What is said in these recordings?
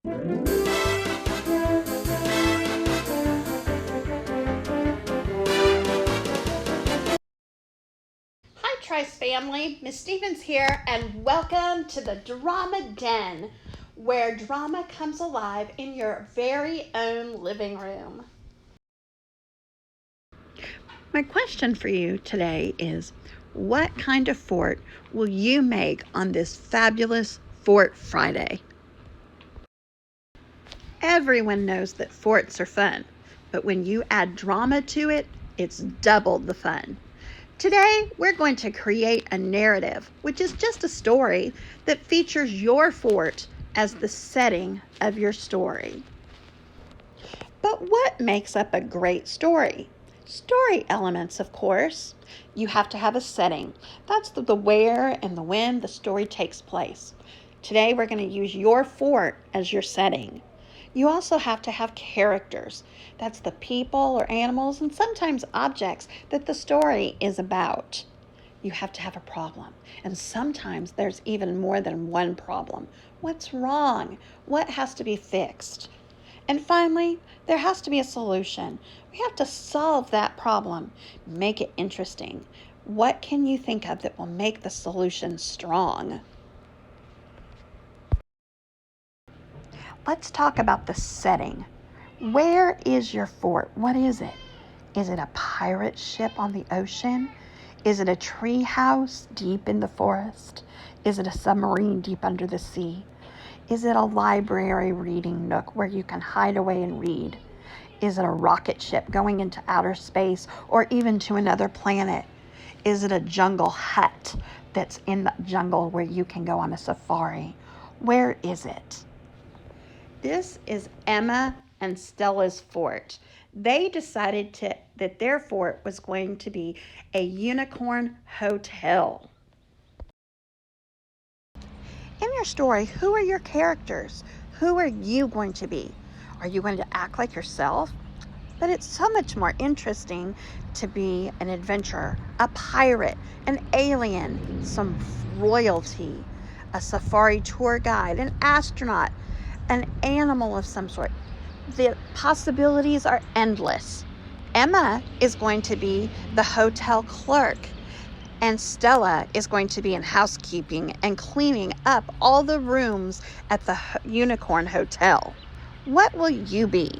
Hi, Trice family. Miss Stevens here, and welcome to the Drama Den, where drama comes alive in your very own living room. My question for you today is, what kind of fort will you make on this fabulous Fort Friday? Everyone knows that forts are fun, but when you add drama to it, it's double the fun. Today, we're going to create a narrative, which is just a story that features your fort as the setting of your story. But what makes up a great story? Story elements, of course. You have to have a setting. That's the where and the when the story takes place. Today, we're going to use your fort as your setting. You also have to have characters. That's the people or animals and sometimes objects that the story is about. You have to have a problem. And sometimes there's even more than one problem. What's wrong? What has to be fixed? And finally, there has to be a solution. We have to solve that problem, make it interesting. What can you think of that will make the solution strong? Let's talk about the setting. Where is your fort? What is it? Is it a pirate ship on the ocean? Is it a tree house deep in the forest? Is it a submarine deep under the sea? Is it a library reading nook where you can hide away and read? Is it a rocket ship going into outer space or even to another planet? Is it a jungle hut that's in the jungle where you can go on a safari? Where is it? This is Emma and Stella's fort. They decided that their fort was going to be a unicorn hotel. In your story, who are your characters? Who are you going to be? Are you going to act like yourself? But it's so much more interesting to be an adventurer, a pirate, an alien, some royalty, a safari tour guide, an astronaut, an animal of some sort. The possibilities are endless. Emma is going to be the hotel clerk, and Stella is going to be in housekeeping and cleaning up all the rooms at the Unicorn Hotel. What will you be?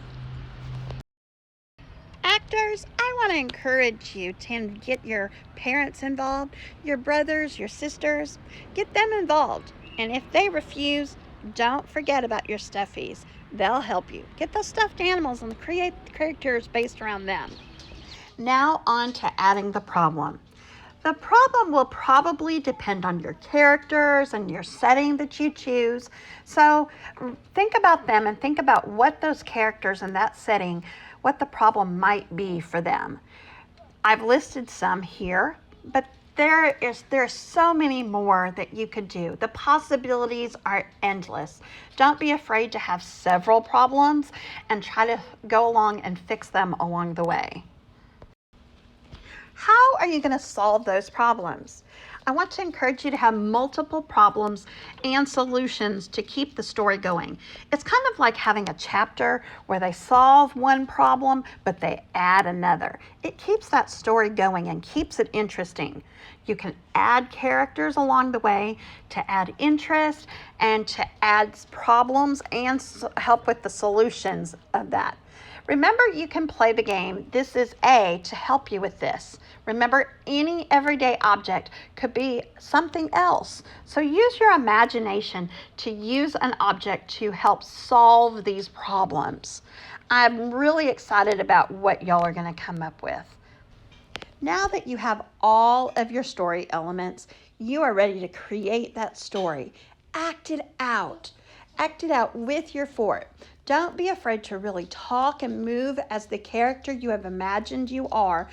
Actors, I want to encourage you to get your parents involved, your brothers, your sisters. Get them involved. And if they refuse, don't forget about your stuffies. They'll help you. Get those stuffed animals and create characters based around them. Now on to adding the problem. The problem will probably depend on your characters and your setting that you choose. So think about them and think about what those characters in that setting, what the problem might be for them. I've listed some here, but there's so many more that you could do. The possibilities are endless. Don't be afraid to have several problems and try to go along and fix them along the way. How are you going to solve those problems? I want to encourage you to have multiple problems and solutions to keep the story going. It's kind of like having a chapter where they solve one problem, but they add another. It keeps that story going and keeps it interesting. You can add characters along the way to add interest and to add problems and help with the solutions of that. Remember, you can play the game This Is A to help you with this. Remember, any everyday object could be something else. So use your imagination to use an object to help solve these problems. I'm really excited about what y'all are going to come up with. Now that you have all of your story elements, you are ready to create that story. Act it out. Act it out with your fort. Don't be afraid to really talk and move as the character you have imagined you are,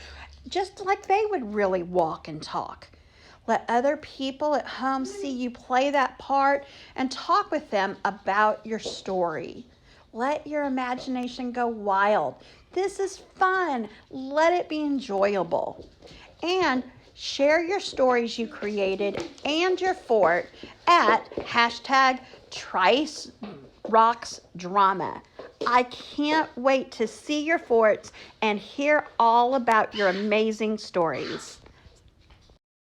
just like they would really walk and talk. Let other people at home see you play that part and talk with them about your story. Let your imagination go wild. This is fun. Let it be enjoyable. And share your stories you created and your fort at hashtag Trice Rocks Drama. I can't wait to see your forts and hear all about your amazing stories.